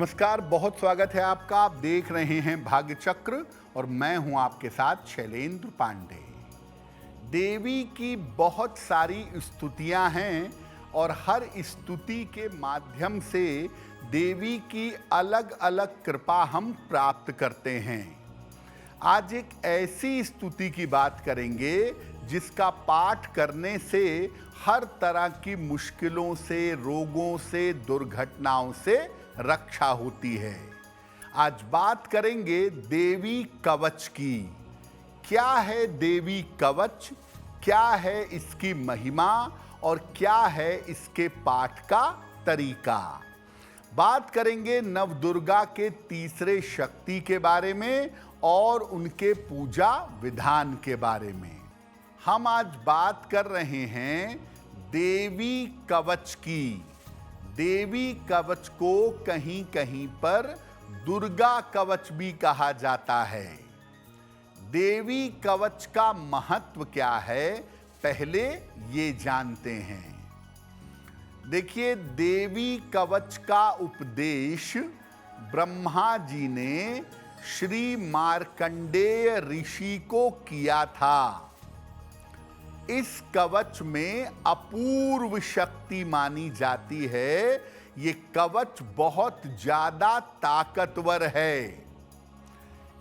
नमस्कार, बहुत स्वागत है आपका। आप देख रहे हैं भाग्य चक्र और मैं हूं आपके साथ शैलेंद्र पांडे। देवी की बहुत सारी स्तुतियां हैं और हर स्तुति के माध्यम से देवी की अलग अलग कृपा हम प्राप्त करते हैं। आज एक ऐसी स्तुति की बात करेंगे जिसका पाठ करने से हर तरह की मुश्किलों से, रोगों से, दुर्घटनाओं से रक्षा होती है। आज बात करेंगे देवी कवच की। क्या है देवी कवच, क्या है इसकी महिमा और क्या है इसके पाठ का तरीका। बात करेंगे नवदुर्गा के तीसरे शक्ति के बारे में और उनके पूजा विधान के बारे में। हम आज बात कर रहे हैं देवी कवच की। देवी कवच को कहीं कहीं पर दुर्गा कवच भी कहा जाता है। देवी कवच का महत्व क्या है, पहले ये जानते हैं। देखिए, देवी कवच का उपदेश ब्रह्मा जी ने श्री मार्कंडेय ऋषि को किया था। इस कवच में अपूर्व शक्ति मानी जाती है। ये कवच बहुत ज्यादा ताकतवर है।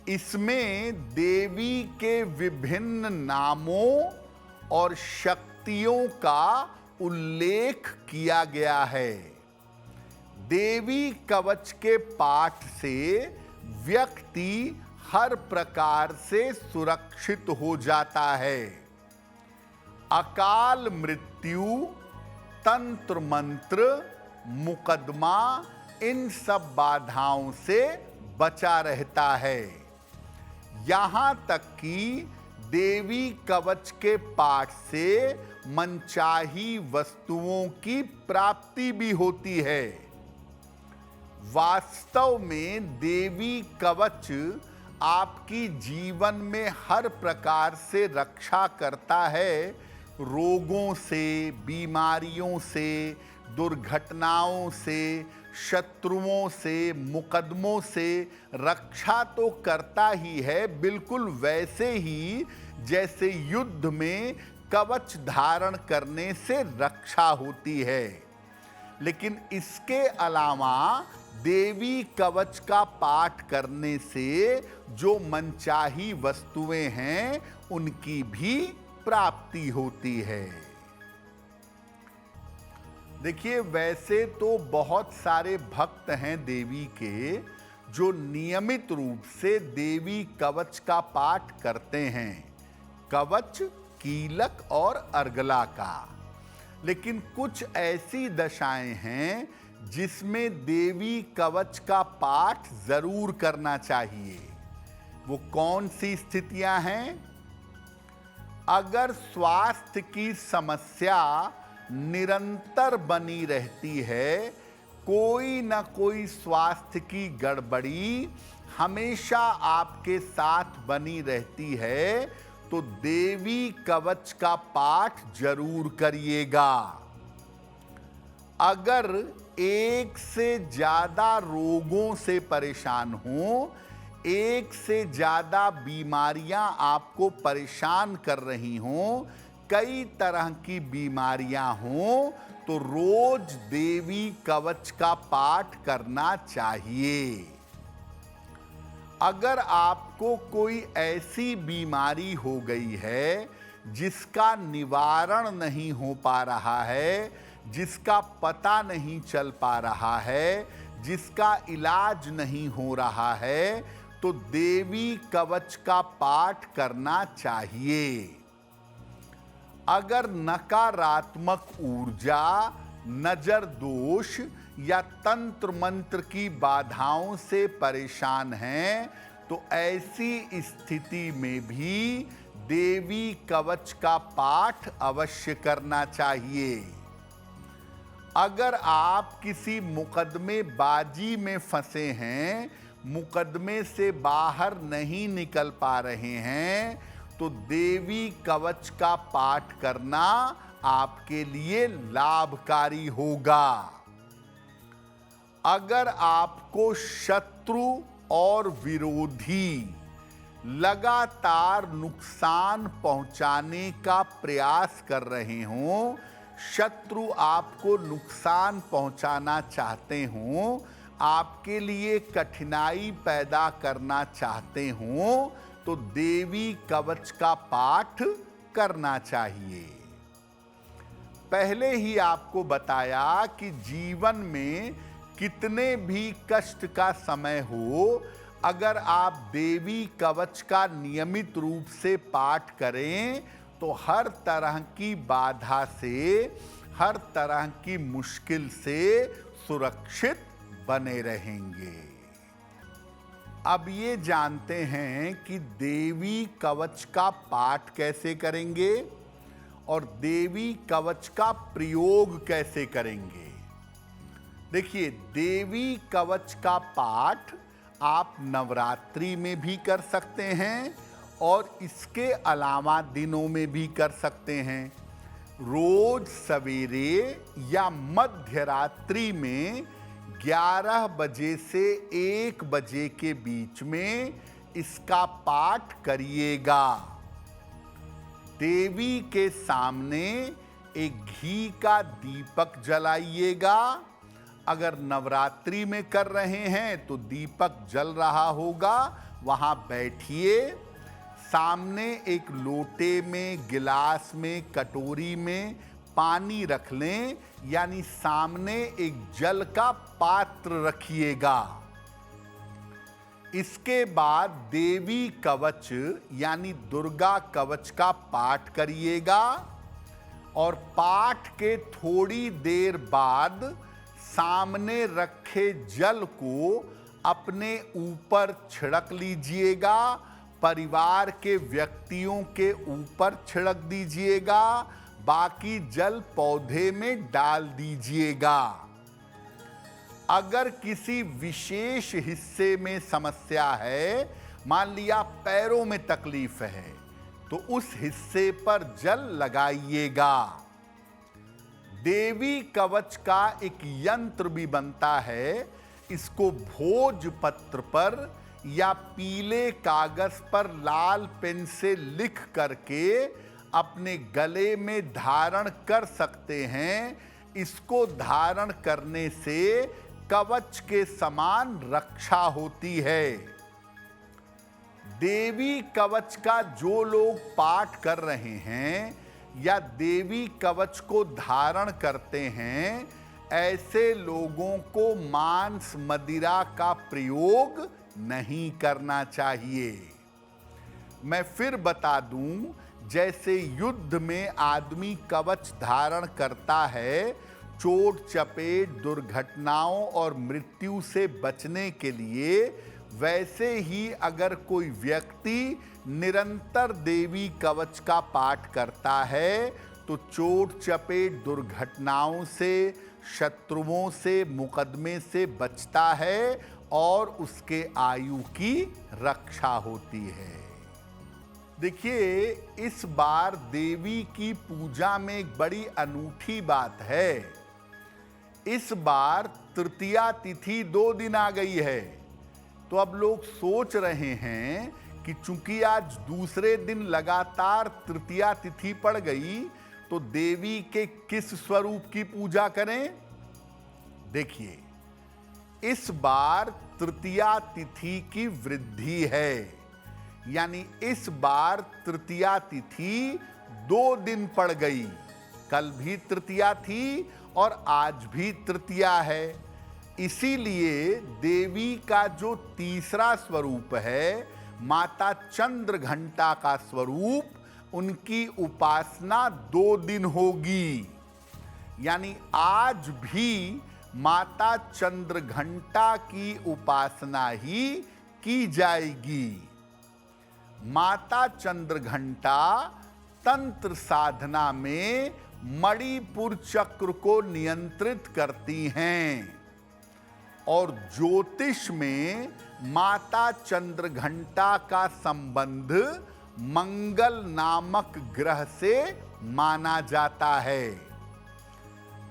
इसमें देवी के विभिन्न नामों और शक्तियों का उल्लेख किया गया है। देवी कवच के पाठ से व्यक्ति हर प्रकार से सुरक्षित हो जाता है। अकाल मृत्यु, तंत्र मंत्र, मुकदमा, इन सब बाधाओं से बचा रहता है। यहां तक कि देवी कवच के पाठ से मनचाही वस्तुओं की प्राप्ति भी होती है। वास्तव में देवी कवच आपकी जीवन में हर प्रकार से रक्षा करता है। रोगों से, बीमारियों से, दुर्घटनाओं से, शत्रुओं से, मुकदमों से रक्षा तो करता ही है, बिल्कुल वैसे ही जैसे युद्ध में कवच धारण करने से रक्षा होती है। लेकिन इसके अलावा देवी कवच का पाठ करने से जो मनचाही वस्तुएं हैं उनकी भी प्राप्ति होती है। देखिए, वैसे तो बहुत सारे भक्त हैं देवी के जो नियमित रूप से देवी कवच का पाठ करते हैं, कवच, कीलक और अर्गला का। लेकिन कुछ ऐसी दशाएं हैं जिसमें देवी कवच का पाठ जरूर करना चाहिए। वो कौन सी स्थितियां हैं? अगर स्वास्थ्य की समस्या निरंतर बनी रहती है, कोई ना कोई स्वास्थ्य की गड़बड़ी हमेशा आपके साथ बनी रहती है, तो देवी कवच का पाठ जरूर करिएगा। अगर एक से ज्यादा रोगों से परेशान हो, एक से ज्यादा बीमारियां आपको परेशान कर रही हों, कई तरह की बीमारियां हों, तो रोज देवी कवच का पाठ करना चाहिए। अगर आपको कोई ऐसी बीमारी हो गई है जिसका निवारण नहीं हो पा रहा है, जिसका पता नहीं चल पा रहा है, जिसका इलाज नहीं हो रहा है, तो देवी कवच का पाठ करना चाहिए। अगर नकारात्मक ऊर्जा, नजर दोष या तंत्र मंत्र की बाधाओं से परेशान हैं, तो ऐसी स्थिति में भी देवी कवच का पाठ अवश्य करना चाहिए। अगर आप किसी मुकदमेबाजी में फंसे हैं, मुकदमे से बाहर नहीं निकल पा रहे हैं, तो देवी कवच का पाठ करना आपके लिए लाभकारी होगा। अगर आपको शत्रु और विरोधी लगातार नुकसान पहुंचाने का प्रयास कर रहे हों, शत्रु आपको नुकसान पहुंचाना चाहते हों, आपके लिए कठिनाई पैदा करना चाहते हों, तो देवी कवच का पाठ करना चाहिए। पहले ही आपको बताया कि जीवन में कितने भी कष्ट का समय हो, अगर आप देवी कवच का नियमित रूप से पाठ करें तो हर तरह की बाधा से, हर तरह की मुश्किल से सुरक्षित बने रहेंगे। अब ये जानते हैं कि देवी कवच का पाठ कैसे करेंगे और देवी कवच का प्रयोग कैसे करेंगे। देखिए, देवी कवच का पाठ आप नवरात्रि में भी कर सकते हैं और इसके अलावा दिनों में भी कर सकते हैं। रोज सवेरे या मध्य रात्रि में 11 बजे से 1 बजे के बीच में इसका पाठ करिएगा। देवी के सामने एक घी का दीपक जलाइएगा। अगर नवरात्रि में कर रहे हैं तो दीपक जल रहा होगा, वहां बैठिए। सामने एक लोटे में, गिलास में, कटोरी में पानी रख लें, यानी सामने एक जल का पात्र रखिएगा। इसके बाद देवी कवच यानी दुर्गा कवच का पाठ करिएगा और पाठ के थोड़ी देर बाद सामने रखे जल को अपने ऊपर छिड़क लीजिएगा, परिवार के व्यक्तियों के ऊपर छिड़क दीजिएगा, बाकी जल पौधे में डाल दीजिएगा। अगर किसी विशेष हिस्से में समस्या है, मान लिया पैरों में तकलीफ है, तो उस हिस्से पर जल लगाइएगा। देवी कवच का एक यंत्र भी बनता है, इसको भोजपत्र पर या पीले कागज पर लाल पेन से लिख करके अपने गले में धारण कर सकते हैं। इसको धारण करने से कवच के समान रक्षा होती है। देवी कवच का जो लोग पाठ कर रहे हैं या देवी कवच को धारण करते हैं, ऐसे लोगों को मांस मदिरा का प्रयोग नहीं करना चाहिए। मैं फिर बता दूं, जैसे युद्ध में आदमी कवच धारण करता है चोट चपेट, दुर्घटनाओं और मृत्यु से बचने के लिए, वैसे ही अगर कोई व्यक्ति निरंतर देवी कवच का पाठ करता है तो चोट चपेट, दुर्घटनाओं से, शत्रुओं से, मुकदमे से बचता है और उसके आयु की रक्षा होती है। देखिए, इस बार देवी की पूजा में एक बड़ी अनूठी बात है। इस बार तृतीया तिथि 2 दिन आ गई है, तो अब लोग सोच रहे हैं कि चूंकि आज दूसरे दिन लगातार तृतीया तिथि पड़ गई, तो देवी के किस स्वरूप की पूजा करें। देखिए, इस बार तृतीया तिथि की वृद्धि है, यानी इस बार तृतीया तिथि 2 दिन पड़ गई। कल भी तृतीया थी और आज भी तृतीया है। इसीलिए देवी का जो तीसरा स्वरूप है, माता चंद्र घंटा का स्वरूप, उनकी उपासना 2 दिन होगी। यानी आज भी माता चंद्र घंटा की उपासना ही की जाएगी। माता चंद्र घंटा तंत्र साधना में मणिपुर चक्र को नियंत्रित करती हैं और ज्योतिष में माता चंद्र घंटा का संबंध मंगल नामक ग्रह से माना जाता है।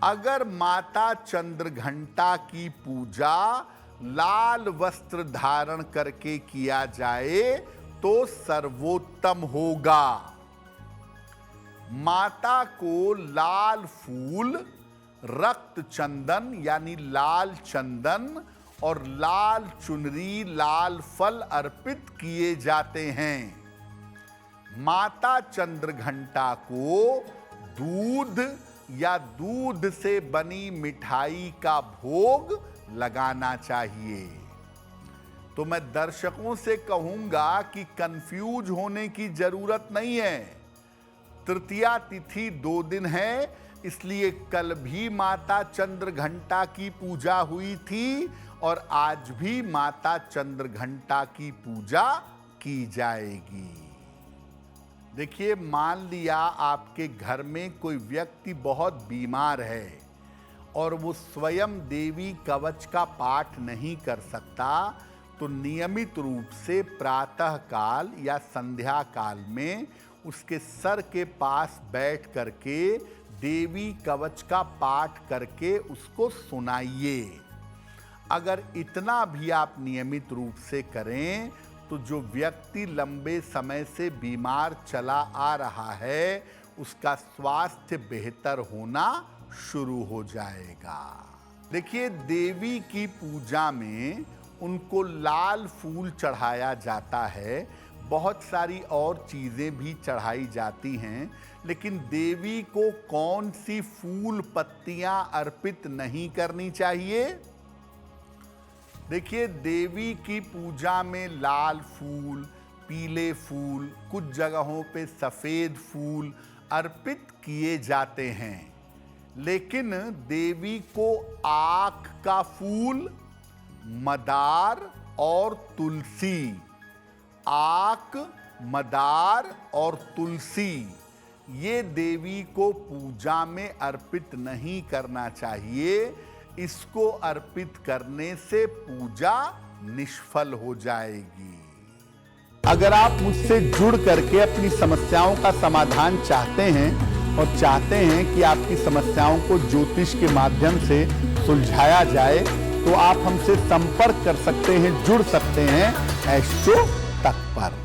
अगर माता चंद्रघंटा की पूजा लाल वस्त्र धारण करके किया जाए तो सर्वोत्तम होगा। माता को लाल फूल, रक्त चंदन यानी लाल चंदन और लाल चुनरी, लाल फल अर्पित किए जाते हैं। माता चंद्रघंटा को दूध या दूध से बनी मिठाई का भोग लगाना चाहिए। तो मैं दर्शकों से कहूंगा कि कंफ्यूज होने की जरूरत नहीं है। तृतीया तिथि 2 दिन है, इसलिए कल भी माता चंद्रघंटा की पूजा हुई थी और आज भी माता चंद्रघंटा की पूजा की जाएगी। देखिए, मान लिया आपके घर में कोई व्यक्ति बहुत बीमार है और वो स्वयं देवी कवच का पाठ नहीं कर सकता, तो नियमित रूप से प्रातः काल या संध्या काल में उसके सर के पास बैठ करके देवी कवच का पाठ करके उसको सुनाइए। अगर इतना भी आप नियमित रूप से करें तो जो व्यक्ति लंबे समय से बीमार चला आ रहा है उसका स्वास्थ्य बेहतर होना शुरू हो जाएगा। देखिए, देवी की पूजा में उनको लाल फूल चढ़ाया जाता है, बहुत सारी और चीजें भी चढ़ाई जाती हैं, लेकिन देवी को कौन सी फूल पत्तियां अर्पित नहीं करनी चाहिए? देखिए, देवी की पूजा में लाल फूल, पीले फूल, कुछ जगहों पे सफेद फूल अर्पित किए जाते हैं, लेकिन देवी को आक का फूल, मदार और तुलसी, आक, मदार और तुलसी, ये देवी को पूजा में अर्पित नहीं करना चाहिए। इसको अर्पित करने से पूजा निष्फल हो जाएगी। अगर आप मुझसे जुड़ करके अपनी समस्याओं का समाधान चाहते हैं और चाहते हैं कि आपकी समस्याओं को ज्योतिष के माध्यम से सुलझाया जाए, तो आप हमसे संपर्क कर सकते हैं, जुड़ सकते हैं एस्ट्रो तक पर।